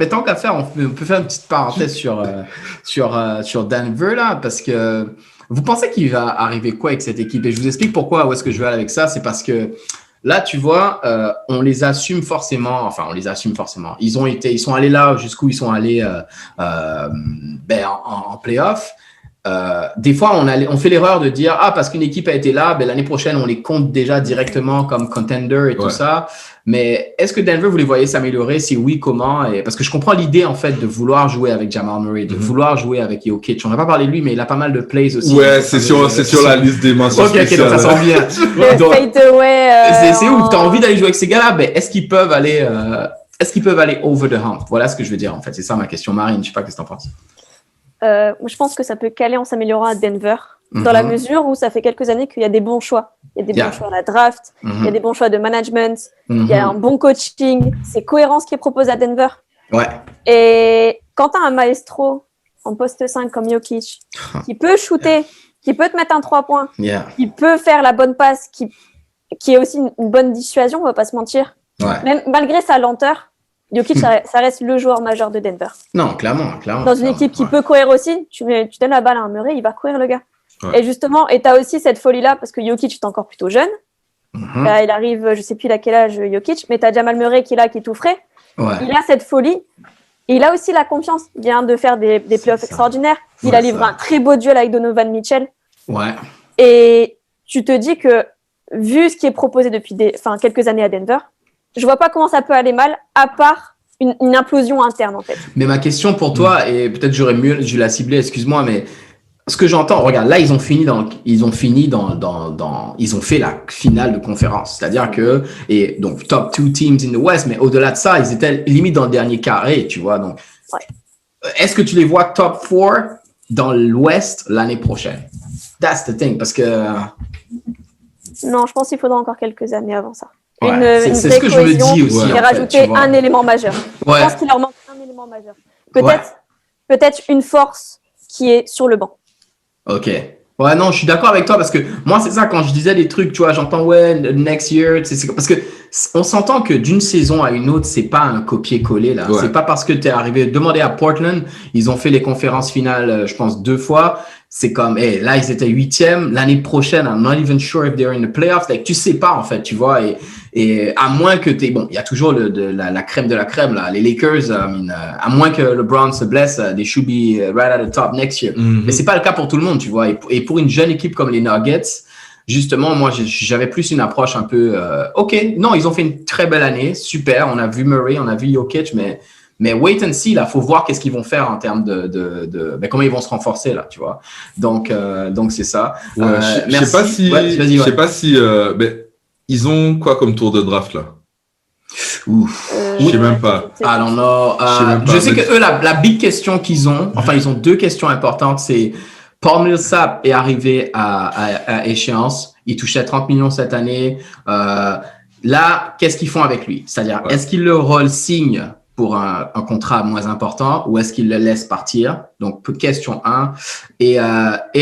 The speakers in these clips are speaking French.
Mais tant qu'à faire, on peut faire une petite parenthèse sur Denver, là, parce que vous pensez qu'il va arriver quoi avec cette équipe? Et je vous explique pourquoi, où est-ce que je vais aller avec ça. C'est parce que là, tu vois, on les assume forcément. Enfin, on les assume forcément. Ils sont allés là jusqu'où ils sont allés en playoff. Des fois, on fait l'erreur de dire parce qu'une équipe a été là, l'année prochaine, on les compte déjà directement comme contender et tout ça. Mais est-ce que Denver, vous les voyez s'améliorer? Si oui, comment? Parce que je comprends l'idée, en fait, de vouloir jouer avec Jamal Murray, de vouloir jouer avec Jokic. On n'a pas parlé de lui, mais il a pas mal de plays aussi. Ouais, c'est sur la liste des mentions spéciales. Ok, donc ça sent bien. Le fadeaway. C'est ouf. T'as envie d'aller jouer avec ces gars-là, mais est-ce qu'ils peuvent aller over the hump? Voilà ce que je veux dire, en fait. C'est ça ma question. Marine, je sais pas qu'est-ce que t'en penses. Je pense que ça peut caler en s'améliorant à Denver, dans la mesure où ça fait quelques années qu'il y a des bons choix. Il y a des bons choix à la draft, il y a des bons choix de management, il y a un bon coaching, c'est cohérent ce qui est proposé à Denver. Ouais. Et quand tu as un maestro en poste 5 comme Jokic, qui peut shooter, qui peut te mettre un 3 points, qui peut faire la bonne passe, qui est aussi une bonne dissuasion, on va pas se mentir. Ouais. Même malgré sa lenteur, Jokic, ça reste le joueur majeur de Denver. Non, clairement. Dans une équipe qui peut courir aussi, tu donnes la balle à un Murray, il va courir le gars. Ouais. Et justement, tu as aussi cette folie-là, parce que Jokic est encore plutôt jeune. Là, il arrive, je sais plus à quel âge Jokic, mais tu as Jamal Murray qui est là, qui est tout frais. Ouais. Il a cette folie. Et il a aussi la confiance. Il vient de faire des playoffs extraordinaires. Il a livré un très beau duel avec Donovan Mitchell. Ouais. Et tu te dis que, vu ce qui est proposé depuis quelques années à Denver, je vois pas comment ça peut aller mal, à part une implosion interne, en fait. Mais ma question pour toi, et peut-être j'aurais mieux dû la cibler, excuse-moi, mais ce que j'entends, regarde, là, ils ont fait la finale de conférence. C'est-à-dire que, et donc, top 2 teams in the West, mais au-delà de ça, ils étaient limite dans le dernier carré, tu vois. Donc, est-ce que tu les vois top 4 dans l'Ouest l'année prochaine? That's the thing, parce que... Non, je pense qu'il faudra encore quelques années avant ça. Ouais, c'est ce que je me dis aussi. Et rajouter un élément majeur. Ouais. Je pense qu'il leur manque un élément majeur. Peut-être une force qui est sur le banc. Ok. Ouais, non, je suis d'accord avec toi parce que moi, c'est ça, quand je disais des trucs, tu vois, j'entends, next year, parce que on s'entend que d'une saison à une autre, c'est pas un copier-coller, là. Ouais. C'est pas parce que t'es arrivé, demandez à Portland, ils ont fait les conférences finales, je pense, 2 fois. C'est comme, là, ils étaient 8e. L'année prochaine, I'm not even sure if they're in the playoffs. Like, tu sais pas, en fait, tu vois. Et à moins que il y a toujours la crème de la crème, là. Les Lakers, à moins que LeBron se blesse, they should be right at the top next year. Mais c'est pas le cas pour tout le monde, tu vois. Et pour une jeune équipe comme les Nuggets, justement, moi, j'avais plus une approche un peu, non, ils ont fait une très belle année. Super. On a vu Murray, on a vu Jokic, mais wait and see, là, faut voir qu'est-ce qu'ils vont faire en termes de comment ils vont se renforcer, là, tu vois. Donc c'est ça. Je sais pas si, ils ont quoi comme tour de draft, là? Je sais même pas. I don't know. Je sais que eux, la big question qu'ils ont, enfin, ils ont 2 questions importantes, c'est Paul Millsap est arrivé à échéance. Il touchait 30 millions cette année. Là, qu'est-ce qu'ils font avec lui? C'est-à-dire, est-ce qu'ils le re-signent pour un contrat moins important ou est-ce qu'ils le laissent partir? Donc, question 1. Et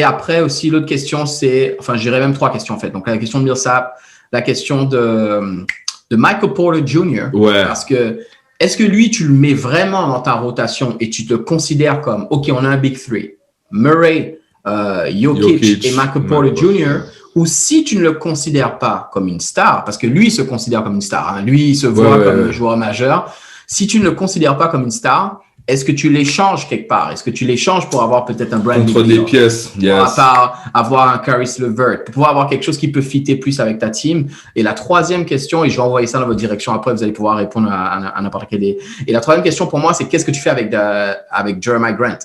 après aussi, l'autre question, c'est, enfin, je dirais même 3 questions en fait. Donc, la question de Millsap, la question de Michael Porter Jr. Ouais. Parce que, est-ce que lui, tu le mets vraiment dans ta rotation et tu te considères comme, OK, on a un Big Three, Murray, Jokic et Michael Porter Jr., ou si tu ne le considères pas comme une star, parce que lui, il se considère comme une star, hein, lui, il se voit comme un joueur majeur. Si tu ne le considères pas comme une star, est-ce que tu l'échanges quelque part? Est-ce que tu l'échanges pour avoir peut-être un Bradley Beal? Contre des pièces, yes. Pour avoir un Caris LeVert, pour pouvoir avoir quelque chose qui peut fitter plus avec ta team. Et la troisième question, et je vais envoyer ça dans votre direction après, vous allez pouvoir répondre à n'importe quelle idée. Et la troisième question pour moi, c'est qu'est-ce que tu fais avec Jeremiah Grant?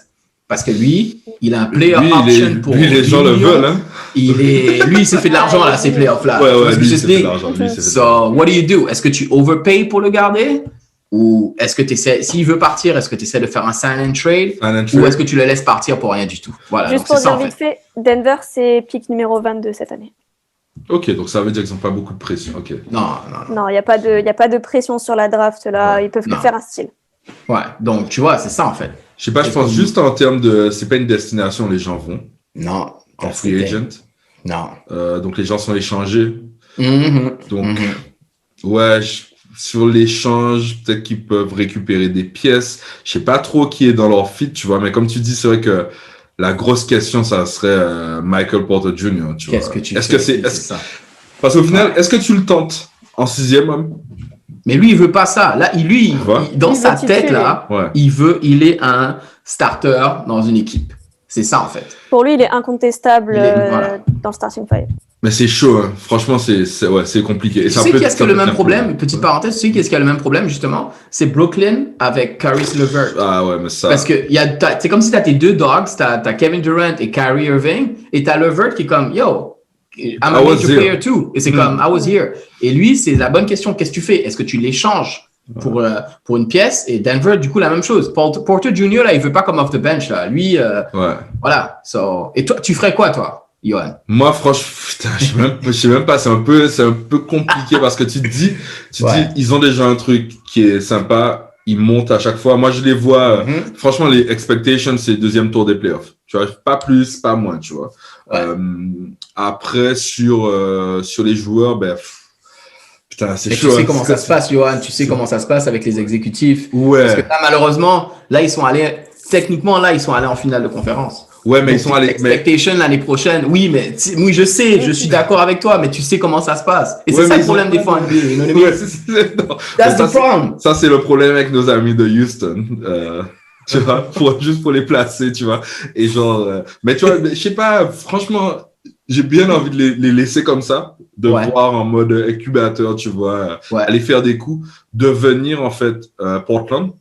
Parce que lui, il a un player option pour lui, les gens le veulent, hein. Lui, il s'est fait de l'argent là, ces playoffs-là. Ouais, lui, il s'est fait de l'argent. So, what do you do? Est-ce que tu overpay pour le garder? Ou est-ce que tu essaies, s'il veut partir, est-ce que tu essaies de faire un sign and trade? Ou est-ce que tu le laisses partir pour rien du tout? Voilà. Juste pour dire vite fait, Denver, c'est pick numéro 22 cette année. Ok, donc ça veut dire qu'ils n'ont pas beaucoup de pression. Okay. Non, il n'y a pas de pression sur la draft là. Ils peuvent que faire un style. Ouais, donc tu vois, c'est ça en fait. Je sais pas, je pense juste en termes de, c'est pas une destination, les gens vont. Non. En free agent. Non. Donc les gens sont échangés. Mm-hmm. Donc, ouais, sur l'échange, peut-être qu'ils peuvent récupérer des pièces. Je sais pas trop qui est dans leur fit, tu vois, mais comme tu dis, c'est vrai que la grosse question, ça serait Michael Porter Jr., tu vois. Qu'est-ce que tu fais? C'est ça? Parce qu'au final, est-ce que tu le tentes en 6e homme? Mais lui, il veut pas ça. Là, lui, dans sa tête, là, il est un starter dans une équipe. C'est ça, en fait. Pour lui, il est incontestable dans le starting five. Mais c'est chaud, hein. Franchement, c'est compliqué. Et tu sais qui est-ce qui a le même problème? Petite parenthèse, tu sais qui est-ce qui a le même problème, justement? C'est Brooklyn avec Caris LeVert. Ah ouais, mais ça... Parce que c'est comme si t'as tes deux dogs, t'as Kevin Durant et Kyrie Irving, et t'as LeVert qui est comme, yo, I'm a major player too. Et c'est comme, I was here. Et lui, c'est la bonne question. Qu'est-ce que tu fais? Est-ce que tu l'échanges pour une pièce? Et Denver, du coup, la même chose. Porter Jr., là, il veut pas comme off the bench, là. Lui, voilà. Et toi, tu ferais quoi, toi? Johan. Moi, franchement, putain, je sais même pas, c'est un peu compliqué parce que tu te dis, ils ont déjà un truc qui est sympa, ils montent à chaque fois. Moi, je les vois, franchement, les expectations, c'est deuxième tour des playoffs. Tu vois, pas plus, pas moins, tu vois. Après, sur les joueurs, putain, c'est chaud. Tu sais comment ça se passe, Johan. Tu sais comment ça se passe avec les exécutifs. Ouais. Parce que là, malheureusement, là, ils sont allés en finale de conférence. Ouais, mais ils sont allés. Expectation l'année prochaine. Oui, mais oui, je sais, je suis d'accord avec toi, mais tu sais comment ça se passe. Et c'est ça le problème des fois NBA. You know what I mean? That's the problem. Ça, c'est le problème avec nos amis de Houston. Tu vois, juste pour les placer, tu vois. Et genre, mais tu vois, je sais pas, franchement, j'ai bien envie de les laisser comme ça, de voir en mode incubateur, tu vois, aller faire des coups, de venir en fait Portland.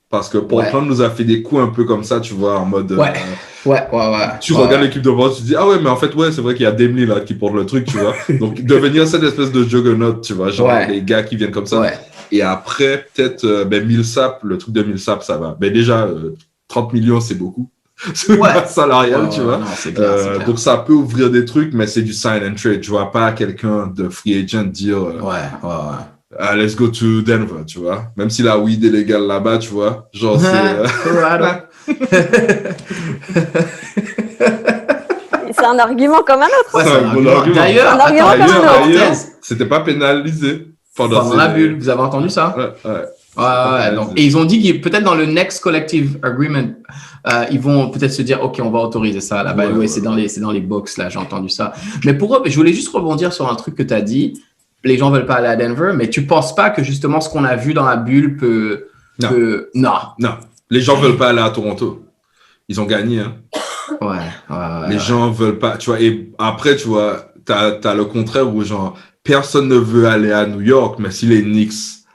Parce que Portland nous a fait des coups un peu comme ça, tu vois, en mode... Tu regardes l'équipe de Portland, tu te dis, ah ouais, mais en fait, c'est vrai qu'il y a Dame là qui porte le truc, tu vois. Donc, devenir cette espèce de juggernaut, tu vois, genre les gars qui viennent comme ça. Et après, peut-être, Millsap, le truc de Millsap, ça va. Mais déjà, 30 millions, c'est beaucoup. C'est pas salarial, tu vois. Non, c'est clair. Donc, ça peut ouvrir des trucs, mais c'est du sign and trade. Tu vois pas quelqu'un de free agent dire... let's go to Denver, tu vois. Même si la weed est légale là-bas, tu vois. Genre, c'est... C'est un argument comme un autre. C'est un bon argument. D'ailleurs, c'était pas pénalisé pendant la bulle. Vous avez entendu ça? Donc, et ils ont dit que peut-être dans le next collective agreement, ils vont peut-être se dire, OK, on va autoriser ça. Là, c'est dans les box, là, j'ai entendu ça. Mais je voulais juste rebondir sur un truc que tu as dit. Les gens veulent pas aller à Denver, mais tu penses pas que justement ce qu'on a vu dans la bulle peut... Non. Les gens veulent pas aller à Toronto. Ils ont gagné, hein. Les gens veulent pas, tu vois. Et après, tu vois, t'as le contraire où genre, personne ne veut aller à New York, mais si les Knicks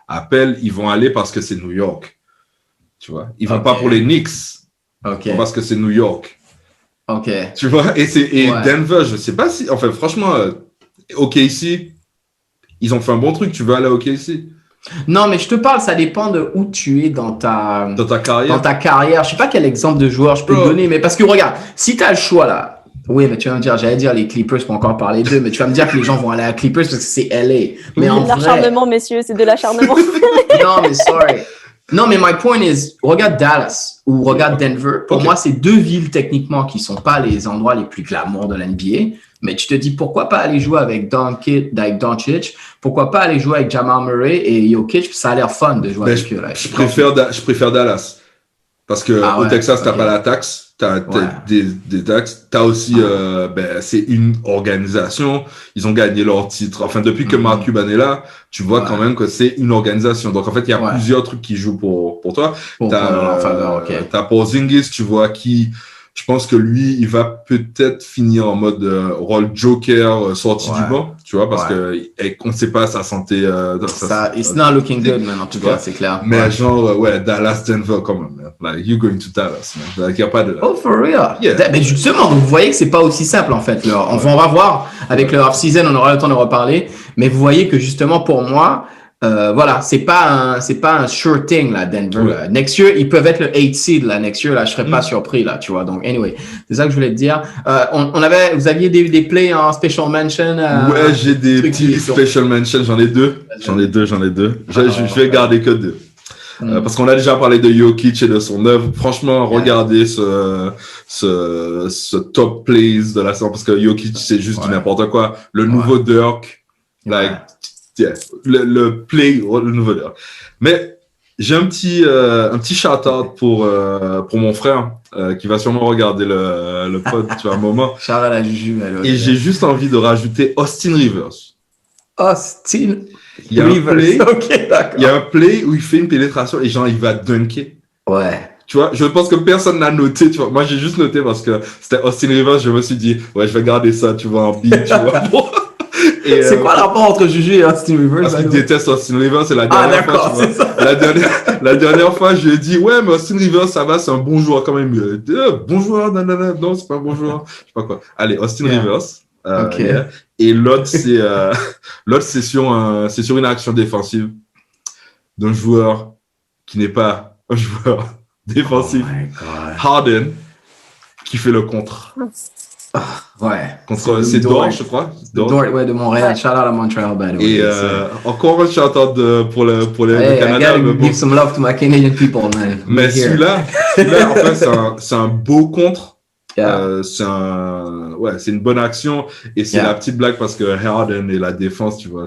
appellent, ils vont aller parce que c'est New York. Tu vois. Ils vont pas pour les Knicks. Parce que c'est New York. Tu vois. Et Denver, je sais pas si, enfin, franchement, OKC, ils ont fait un bon truc, tu veux aller à OKC? Non, mais je te parle, ça dépend de où tu es dans ta carrière. Dans ta carrière. Je sais pas quel exemple de joueur je peux te donner, mais parce que regarde, si tu as le choix là, oui, mais tu vas me dire, j'allais dire les Clippers pour encore parler d'eux, mais tu vas me dire que les gens vont aller à Clippers parce que c'est LA. Mais en vrai... l'acharnement, messieurs, c'est de l'acharnement. Non, mais sorry. Non, mais my point is, regarde Dallas ou regarde Denver. Pour moi, c'est deux villes techniquement qui sont pas les endroits les plus glamour de l'NBA. Mais tu te dis, pourquoi pas aller jouer avec Doncic? Pourquoi pas aller jouer avec Jamal Murray et Jokic? Ça a l'air fun de jouer avec eux. Là. Je préfère Dallas. Parce que au Texas, t'as pas la taxe. T'as des taxes. T'as aussi, c'est une organisation. Ils ont gagné leur titre. Enfin, depuis que Mark Cuban est là, tu vois quand même que c'est une organisation. Donc, en fait, il y a plusieurs trucs qui jouent pour toi. T'as Porzingis, tu vois, qui... Je pense que lui, il va peut-être finir en mode rôle joker sorti du banc, tu vois, parce que on ne sait pas sa santé. It's not looking good, man, en tout cas, c'est clair. Mais genre, Dallas, Denver, quand même, man. Like, you're going to Dallas, man. Like, y a pas de... Oh, for real? Yeah. Mais justement, vous voyez que c'est pas aussi simple, en fait. On va voir, avec le off-season, on aura le temps de reparler. Mais vous voyez que justement, pour moi, c'est pas un sure thing là, Denver. Next year, ils peuvent être le 8 seed là. Next year, là, je serais pas surpris là, tu vois. Donc, anyway, c'est ça que je voulais te dire. Vous aviez des plays en special mention. J'ai des petits special mention. J'en ai deux. Je vais garder que deux. Parce qu'on a déjà parlé de Jokic et de son œuvre. Franchement, regardez ce top plays de la saison parce que Jokic c'est juste du n'importe quoi. Le nouveau Dirk, le play, le nouveau leader. Mais j'ai un petit shout-out pour mon frère qui va sûrement regarder le pod, tu vois, un moment. Shout out à Juju. Et j'ai juste envie de rajouter Austin Rivers. Austin Il y a Rivers. Un play, Ok, d'accord. il y a un play où il fait une pénétration et genre il va dunker. Ouais. Tu vois, je pense que personne n'a noté, tu vois. Moi, j'ai juste noté parce que c'était Austin Rivers, je me suis dit, ouais, je vais garder ça, tu vois, en big, tu vois. Et c'est quoi le rapport entre Juju et Austin Rivers? Parce qu'il déteste Austin Rivers, c'est la dernière fois, tu vois. La dernière fois, je lui ai dit, ouais, mais Austin Rivers, ça va, c'est un bon joueur quand même. Bon joueur, non, c'est pas un bon joueur. Je sais pas quoi. Allez, Austin Rivers. Ok. Yeah. Et l'autre, c'est sur une action défensive d'un joueur qui n'est pas un joueur défensif. Harden, qui fait le contre. Ouais. Contre, c'est Dort, je crois. Dort, ouais, de Montréal. Shout out à Montreal, by the way. Et encore un shout out pour le Canada. I gotta give some love to my Canadian people, man. Mais celui-là, en fait, c'est un beau contre. Yeah. C'est une bonne action. Et c'est la petite blague parce que Harden et la défense, tu vois.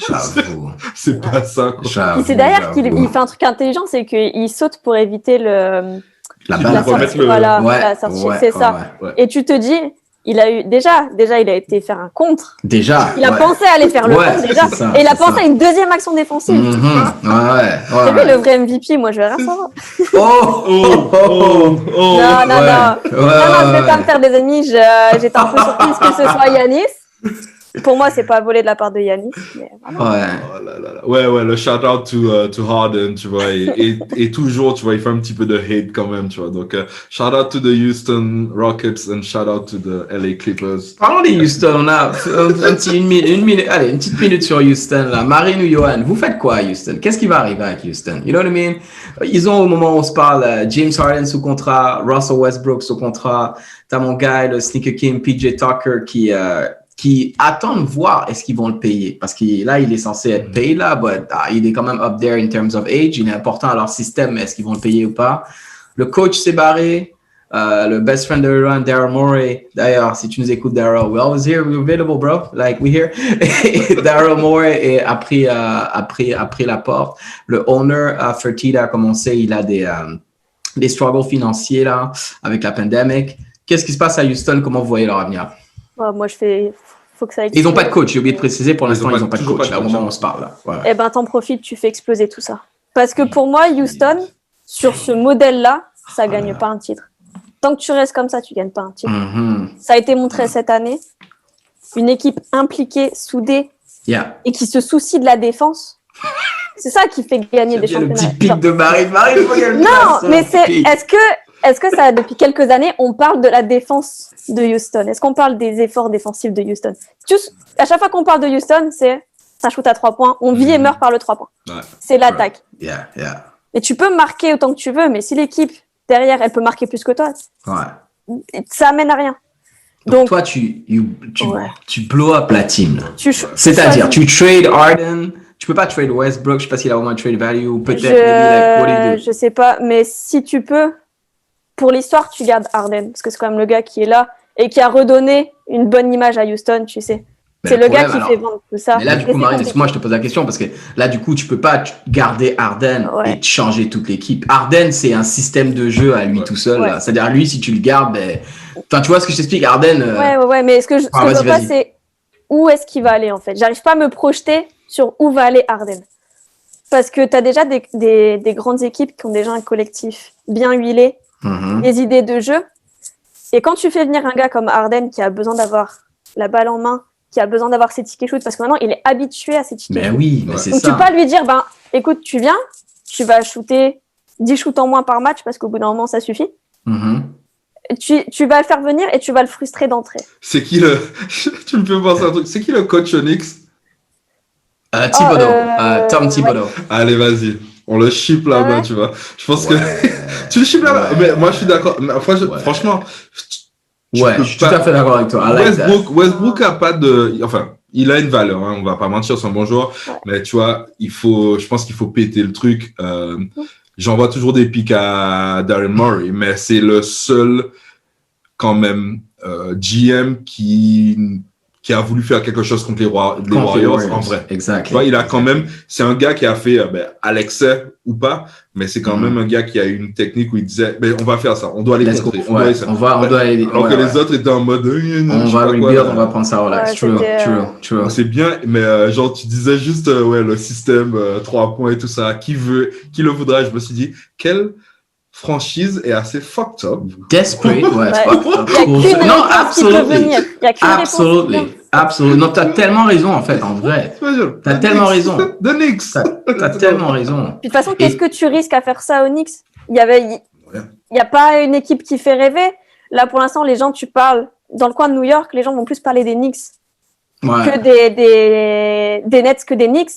J'avoue. C'est pas ça, quoi. C'est d'ailleurs qu'il fait un truc intelligent, c'est qu'il saute pour éviter la sortie. Voilà, la sortie, c'est ça. Ouais. Et tu te dis, il a eu déjà, il a été faire un contre. Déjà. Il a pensé à aller faire le contre déjà. Et il a pensé à une deuxième action défensive. C'est lui le vrai MVP, moi je vais rien savoir. Non, je vais pas me faire des ennemis. J'étais un peu surprise que ce soit Giannis. Pour moi, c'est pas volé de la part de Giannis. Mais voilà. Ouais, le shout out to Harden, tu vois, et toujours, tu vois, il fait un petit peu de hate quand même, tu vois. Donc, shout out to the Houston Rockets and shout out to the LA Clippers. Parlons des Houston, on a une minute, allez, une petite minute sur Houston, là. Marine ou Johan, vous faites quoi à Houston? Qu'est-ce qui va arriver avec Houston? You know what I mean? Ils ont, au moment où on se parle, James Harden sous contrat, Russell Westbrook sous contrat, t'as mon gars, le Sneaker King, PJ Tucker, qui attendent voir est-ce qu'ils vont le payer. Parce que là, il est censé être payé là, but il est quand même up there in terms of age. Il est important à leur système, mais est-ce qu'ils vont le payer ou pas? Le coach s'est barré. Le best friend de Run, Daryl Morey. D'ailleurs, si tu nous écoutes, Daryl, we're always here, we're available, bro. Like, we're here. Daryl Morey a pris la porte. Le owner, Fertitta, comme on sait, il a des struggles financiers là, avec la pandémie. Qu'est-ce qui se passe à Houston? Comment vous voyez leur avenir? Moi, faut que ça existe. Ils n'ont pas de coach, j'ai oublié de préciser, pour l'instant, ils n'ont pas de coach, là, au moment où on se parle. Là. Ouais. Eh ben, t'en profites, tu fais exploser tout ça. Parce que pour moi, Houston, sur ce modèle-là, ça gagne pas un titre. Tant que tu restes comme ça, tu gagnes pas un titre. Ça a été montré cette année. Une équipe impliquée, soudée, et qui se soucie de la défense. C'est ça qui fait gagner des championnats. Le petit pic de Marie, non, mais est-ce que ça, depuis quelques années, on parle de la défense de Houston? Est-ce qu'on parle des efforts défensifs de Houston? À chaque fois qu'on parle de Houston, c'est un shoot à 3 points. On vit et meurt par le 3 points. Ouais. C'est l'attaque. Et tu peux marquer autant que tu veux, mais si l'équipe derrière, elle peut marquer plus que toi, ça amène à rien. Donc toi, tu blow up la team. C'est-à-dire, tu trade Harden. Tu peux pas trade Westbrook. Je sais pas s'il a vraiment un trade value ou peut-être. Je sais pas, mais si tu peux. Pour l'histoire, tu gardes Harden, parce que c'est quand même le gars qui est là et qui a redonné une bonne image à Houston, tu sais. Mais c'est le gars qui fait vendre tout ça. Mais là, du coup, Marine, moi, je te pose la question, parce que là, du coup, tu peux pas garder Harden et changer toute l'équipe. Harden, c'est un système de jeu à lui tout seul. Là. C'est-à-dire, lui, si tu le gardes, enfin, tu vois ce que je t'explique, Harden. Ouais, mais ce que je veux pas, c'est où est-ce qu'il va aller, en fait. J'arrive pas à me projeter sur où va aller Harden. Parce que tu as déjà des grandes équipes qui ont déjà un collectif bien huilé, des idées de jeu. Et quand tu fais venir un gars comme Harden qui a besoin d'avoir la balle en main, qui a besoin d'avoir ses tickets shoot, parce que maintenant il est habitué à ses tickets shoot. Mais oui, mais c'est donc ça. Donc tu peux pas lui dire, écoute, tu viens, tu vas shooter 10 shoots en moins par match parce qu'au bout d'un moment ça suffit. Tu vas le faire venir et tu vas le frustrer d'entrée. C'est qui le. Tu me fais penser à un truc. C'est qui le coach Onyx? Thibodeau. Tom Thibodeau. Allez, vas-y. On le ship là-bas, tu vois. Je pense que tu le ship là-bas. Mais moi, je suis d'accord. Mais franchement, je suis tout à fait d'accord avec toi. Westbrook a pas de. Enfin, il a une valeur. Hein, on va pas mentir, c'est un bon joueur. Mais tu vois, je pense qu'il faut péter le truc. J'envoie toujours des pics à Daryl Morey, mais c'est le seul quand même GM qui qui a voulu faire quelque chose contre les Warriors en vrai. Exact. Tu vois, il a quand même, c'est un gars qui a fait, à l'excès ou pas, mais c'est quand même un gars qui a une technique où il disait, on va faire ça, on doit aller contrer. On doit aller. Alors que les autres étaient en mode, on va rebuild, on va prendre ça relax. True. C'est bien, mais genre, tu disais juste, le système 3 points et tout ça, qui le voudra? Je me suis dit, quelle franchise est assez fucked up. Desperate, Non, absolument. Non, t'as tellement raison, en fait, en vrai. T'as tellement raison. The Knicks. T'as tellement raison. De toute façon, qu'est-ce que tu risques à faire ça aux Knicks? Il y a pas une équipe qui fait rêver. Là, pour l'instant, les gens, tu parles dans le coin de New York, les gens vont plus parler des Knicks que des Nets que des Knicks.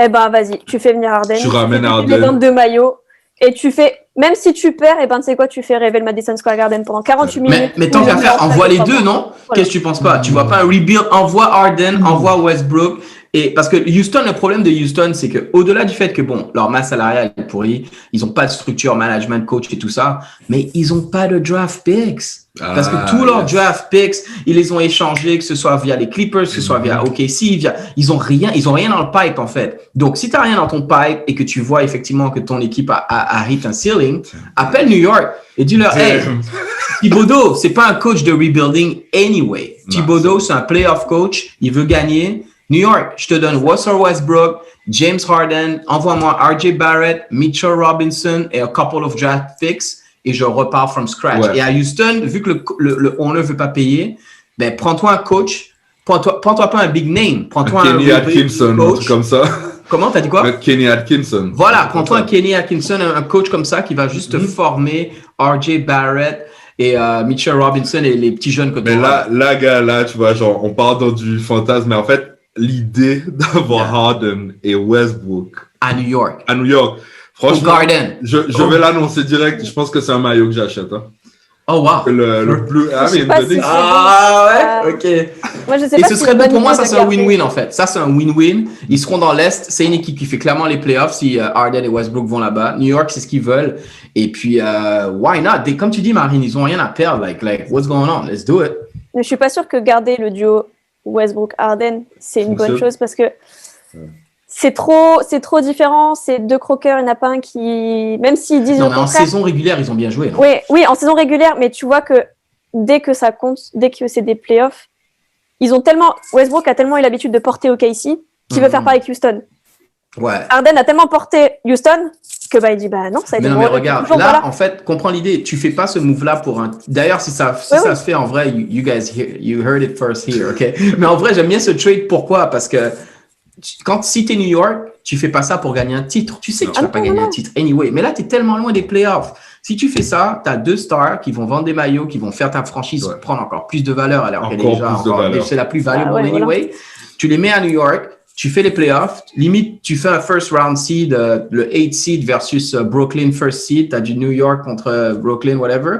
Eh ben, vas-y, tu fais venir Harden. Tu ramènes Harden. Tu fais 22 maillots. Et tu fais, même si tu perds, et ben tu sais quoi, tu fais rêver le Madison Square Garden pendant 48 minutes. Mais tant qu'à faire, envoie les deux, non? Voilà. Qu'est-ce que tu penses pas? Tu vois pas un rebuild, envoie Harden, envoie Westbrook. Et parce que Houston, le problème de Houston, c'est que au-delà du fait que leur masse salariale est pourrie, ils ont pas de structure, management, coach et tout ça, mais ils ont pas de draft picks. Parce que tous leurs draft picks, ils les ont échangés, que ce soit via les Clippers, que ce soit via OKC, ils ont rien dans le pipe, en fait. Donc, si t'as rien dans ton pipe et que tu vois effectivement que ton équipe a hit un ceiling, appelle New York et dis-leur, hey, Thibodeau, c'est pas un coach de rebuilding anyway. Thibodeau, c'est un playoff coach, il veut gagner. New York, je te donne Russell Westbrook, James Harden, envoie-moi RJ Barrett, Mitchell Robinson et a couple of draft picks et je repars from scratch. Ouais. Et à Houston, vu que le owner ne veut pas payer, prends-toi un coach, prends-toi pas un big name, prends-toi Kenny Atkinson, un truc comme ça. Comment, t'as dit quoi? Kenny Atkinson. Voilà, prends-toi un Kenny Atkinson, un coach comme ça qui va juste former RJ Barrett et Mitchell Robinson et les petits jeunes que tu as. Mais là, tu vois, genre, on part dans du fantasme, mais en fait, l'idée d'avoir Harden et Westbrook à New York. Franchement, Garden. Je vais l'annoncer direct. Je pense que c'est un maillot que j'achète. Hein. Oh wow. Le plus. Ouais. Ok. Moi, je sais et pas ce serait bon pour moi. Ça c'est un win-win en fait. Ça c'est un win-win. Ils seront dans l'est. C'est une équipe qui fait clairement les playoffs si Harden et Westbrook vont là-bas. New York, c'est ce qu'ils veulent. Et puis why not? Comme tu dis, Marine, ils ont rien à perdre. Like what's going on? Let's do it. Mais je suis pas sûre que garder le duo Westbrook-Harden, c'est une bonne chose parce que c'est trop différent. C'est deux croqueurs, il n'y en a pas un qui, même s'ils disent. Non, mais en saison régulière, ils ont bien joué. Non? Oui, en saison régulière, mais tu vois que dès que ça compte, dès que c'est des playoffs, Westbrook a tellement eu l'habitude de porter OKC qu'il veut faire pareil avec Houston. Ouais. Harden a tellement porté Houston que il dit non, ça a été. Mais regarde, là en fait, comprends l'idée. Tu fais pas ce move là pour un. D'ailleurs, si ça se fait en vrai, you guys you heard it first here, ok. Mais en vrai, j'aime bien ce trade. Pourquoi? Parce que si t'es New York, tu fais pas ça pour gagner un titre. Tu sais que tu vas pas gagner un titre anyway. Mais là, t'es tellement loin des playoffs. Si tu fais ça, t'as deux stars qui vont vendre des maillots, qui vont faire ta franchise prendre encore plus de valeur alors qu'elle est déjà c'est la plus valuable anyway. Voilà. Tu les mets à New York. Tu fais les playoffs, limite, tu fais un first round seed, le 8 seed versus Brooklyn first seed, tu as du New York contre Brooklyn, whatever,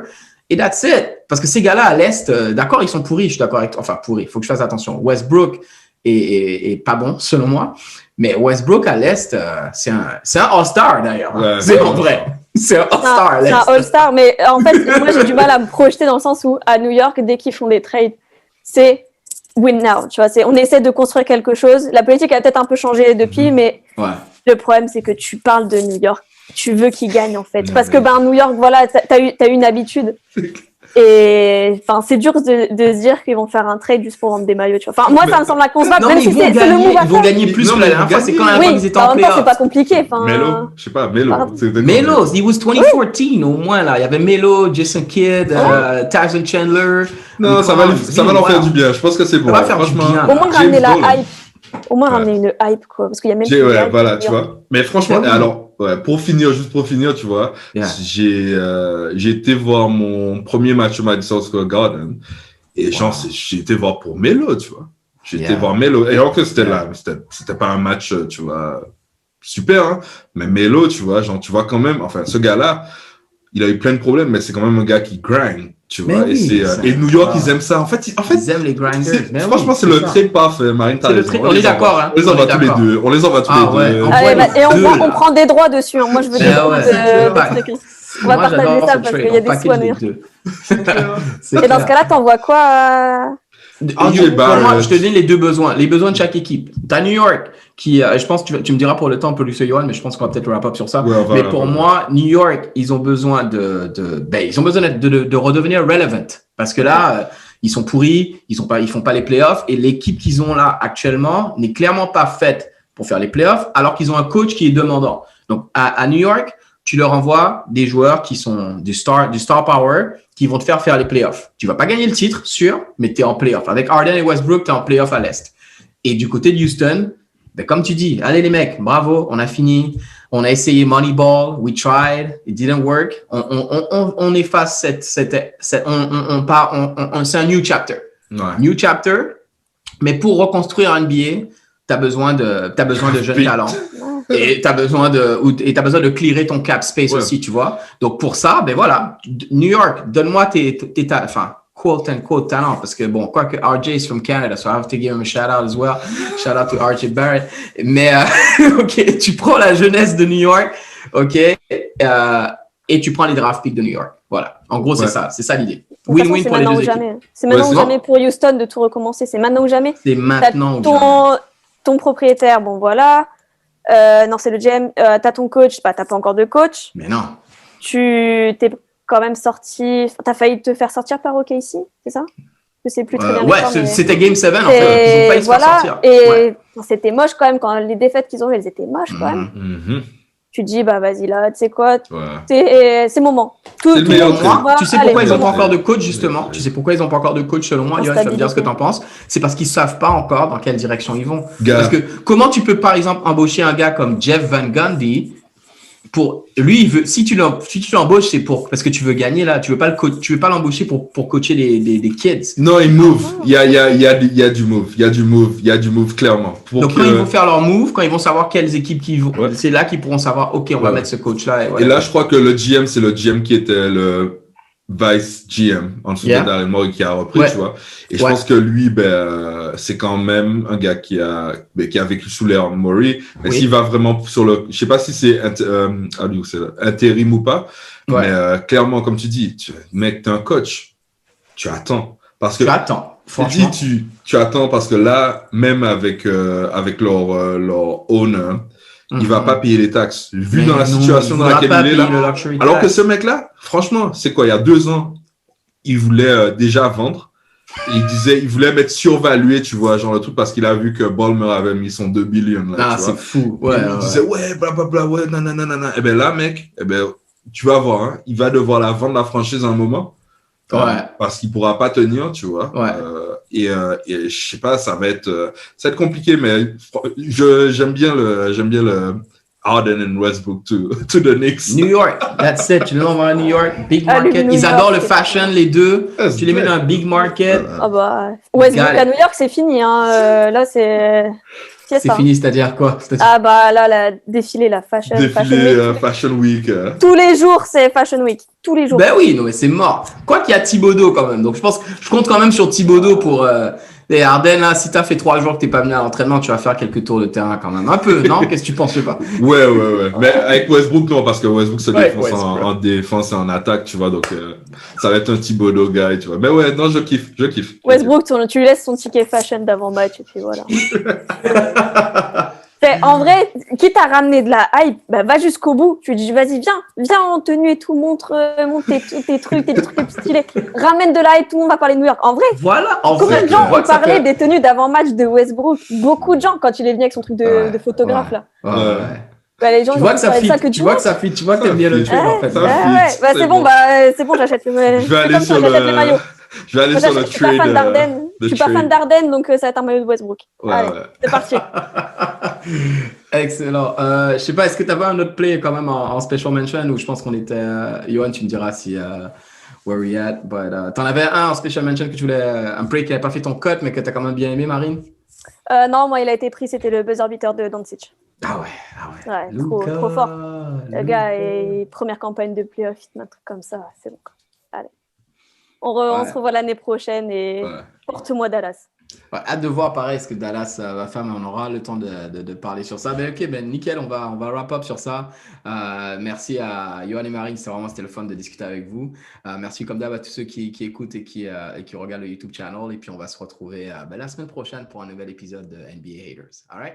et that's it. Parce que ces gars-là à l'Est, d'accord, ils sont pourris, je suis d'accord avec toi, enfin pourris, il faut que je fasse attention. Westbrook est pas bon, selon moi, mais Westbrook à l'Est, c'est un All-Star d'ailleurs, c'est en vrai. C'est un All-Star à l'Est. C'est un All-Star, mais en fait, moi j'ai du mal à me projeter dans le sens où à New York, dès qu'ils font des trades, c'est win now, tu vois, on essaie de construire quelque chose. La politique a peut-être un peu changé depuis, mais le problème, c'est que tu parles de New York. Tu veux qu'ils gagnent, en fait. Parce que, New York, voilà, t'as eu une habitude. Et, c'est dur de se dire qu'ils vont faire un trade juste pour vendre des maillots, tu vois. Moi, ça me semble inconcevable, même si c'est le move à faire. Ils vont gagner plus que la dernière fois, c'est quand ils étaient en playoff. C'est pas compliqué, Melo, je sais pas, Melo. Melo, he was 2014, au moins, là. Il y avait Melo, Jason Kidd, Tyson Chandler. Non, ça va leur faire du bien. Je pense que c'est bon. Ça va faire du bien. Au moins, ramener la hype. Au moins, ramener une hype, quoi. Parce qu'il y a même voilà, tu vois. Mais franchement, alors, pour finir, tu vois, j'ai été voir mon premier match au Madison Square Garden et j'ai été voir pour Melo, tu vois. J'ai été voir Melo. Et encore que c'était pas un match, tu vois, super, hein. Mais Melo, tu vois, tu vois quand même, enfin, ce gars-là, il a eu plein de problèmes, mais c'est quand même un gars qui grind, tu vois. Et New York, ils aiment ça. En fait, ils aiment les grinders. Franchement, c'est le trade parfait, Marine. On est d'accord, hein. On les envoie tous les deux. Et on prend des droits dessus. Moi, je veux des droits de on va partager ça parce qu'il y a des sous à New York. Et dans ce cas-là, t'envoies quoi RJ Pour moi, Barrett. je te donne les deux besoins de chaque équipe. T'as New York qui, je pense, tu me diras pour le temps un peu Lucio Johan, mais je pense qu'on va peut-être wrap up sur ça. Ouais, mais pour moi, New York, ils ont besoin ils ont besoin de redevenir relevant parce que là, ils sont pourris, ils font pas les playoffs et l'équipe qu'ils ont là actuellement n'est clairement pas faite pour faire les playoffs, alors qu'ils ont un coach qui est demandant. Donc à New York, tu leur envoies des joueurs qui sont du star power, qui vont te faire les playoffs. Tu vas pas gagner le titre, sûr, mais tu es en playoff. Avec Harden et Westbrook, tu es en playoff à l'Est. Et du côté de Houston, ben, comme tu dis, allez les mecs, bravo, on a fini. On a essayé Moneyball, we tried, it didn't work. On efface c'est un new chapter. Ouais. New chapter, mais pour reconstruire un NBA, tu as besoin de jeunes talents. Et tu as besoin de clearer ton cap space aussi, tu vois. Donc, pour ça, ben voilà, New York, donne-moi tes quote unquote talents. Parce que, bon, quoique RJ is from Canada, so I have to give him a shout out as well. Shout out to RJ Barrett. Mais, OK, tu prends la jeunesse de New York, OK, et tu prends les draft picks de New York. Voilà. En gros, c'est ça l'idée. Win-win pour les deux équipes. C'est maintenant ou jamais pour Houston de tout recommencer. C'est maintenant ou jamais. C'est maintenant ou jamais. Ton propriétaire, bon, voilà. Non, c'est le GM. T'as ton coach, t'as pas encore de coach. Mais non. Tu t'es quand même sorti. T'as failli te faire sortir par OKC, c'est ça? Je sais plus très bien. Ouais, c'était Game 7 en fait. Ils ont failli se faire sortir. Et c'était moche quand même quand les défaites qu'ils ont eues, elles étaient moches quand même. Tu dis bah vas-y là, tu sais quoi, c'est moment. C'est le meilleur moment. Tu sais pourquoi ils n'ont pas encore de coach justement? Tu sais pourquoi ils n'ont pas encore de coach selon moi? Yoann, tu vas me dire ce que tu en penses. C'est parce qu'ils savent pas encore dans quelle direction ils vont. Parce que comment tu peux par exemple embaucher un gars comme Jeff Van Gundy pour lui, si tu l'embauches, c'est parce que tu veux gagner là. Tu veux pas l'embaucher pour coacher des kids. Non, il move. Il y a du move clairement. Donc quand ils vont faire leur move, quand ils vont savoir quelles équipes qu'ils vont, c'est là qu'ils pourront savoir. Ok, on va mettre ce coach là. Et là, je crois que le GM, c'est le GM qui était le vice GM en dessous de Daryl Morey qui a repris, tu vois. Et je pense que lui, c'est quand même un gars qui a vécu sous l'ère Morey. Mais s'il va vraiment sur je sais pas si c'est intérim ou pas, mais clairement, comme tu dis, mec, t'es un coach, tu attends. Parce que tu attends. Franchement. Tu attends parce que là, même avec leur owner, il va pas payer les taxes. Vu dans la situation dans laquelle il est là. Alors que ce mec-là, franchement, c'est quoi, il y a 2 ans, il voulait déjà vendre. Il voulait mettre survalué, tu vois, genre le truc parce qu'il a vu que Ballmer avait mis son 2 billions là. Ah, c'est fou. Ouais, il disait, blablabla, nanana. Eh ben là, mec, tu vas voir, hein, il va devoir la vendre la franchise à un moment. Parce qu'il pourra pas tenir, tu vois. Et je sais pas, ça va être compliqué, mais j'aime bien le Harden and Westbrook to the Knicks. New York, that's it. Tu les envoies à New York, big market. Ils adorent le fashion, les deux. Tu les mets dans un big market. Westbrook à New York, c'est fini. Hein. Là, c'est fini, c'est-à-dire quoi? Là, la défilé, la fashion week. Tous les jours, c'est fashion week. Tous les jours. Ben oui, non, mais c'est mort. Quoi qu'il y a Thibodeau quand même. Donc, je compte quand même sur Thibodeau pour les Harden. Là, si t'as fait 3 jours que t'es pas venu à l'entraînement, tu vas faire quelques tours de terrain quand même. Un peu, non? Qu'est-ce que tu penses? Je sais pas. Ouais. Mais avec Westbrook, non, parce que Westbrook se défonce en défense et en attaque, tu vois. Donc, ça va être un Thibodeau guy, tu vois. Mais ouais, non, je kiffe. Westbrook, tu lui laisses son ticket fashion d'avant-match et puis voilà. En vrai, quitte à ramener de la hype, va jusqu'au bout. Tu lui dis, vas-y, viens en tenue et tout, montre tes trucs stylés. Ramène de la hype, tout le monde va parler de New York. En vrai, combien de gens ont parlé des tenues d'avant-match de Westbrook? Beaucoup de gens quand il est venu avec son truc de photographe là. Les gens, tu vois que ça fit, tu vois que t'aimes bien le truc en fait. C'est bon, j'achète le maillot. Je vais aller sur le maillot. Je vais aller sur le trade. Je suis pas fan d'Arden, donc ça va être un maillot de Westbrook. Allez, c'est parti. Excellent. Je sais pas, est-ce que tu avais un autre play quand même en special mention ou je pense qu'on était. Yoann, tu me diras si where we at. But t'en avais un en special mention que tu voulais, un play qui n'avait pas fait ton cut, mais que tu as quand même bien aimé, Marine? Non, moi il a été pris, c'était le buzzer beater de Doncic. Ah ouais. Ouais, trop fort. Le gars, première campagne de playoff, un truc comme ça, c'est bon. Allez. On se revoit l'année prochaine et porte-moi Dallas. Ouais, hâte de voir pareil ce que Dallas va faire, mais on aura le temps de parler sur ça. Ben ok, ben nickel, on va wrap up sur ça. Merci à Johan et Marine, c'était le fun de discuter avec vous. Merci comme d'hab à tous ceux qui écoutent et qui regardent le YouTube channel. Et puis on va se retrouver la semaine prochaine pour un nouvel épisode de NBA Haters. All right?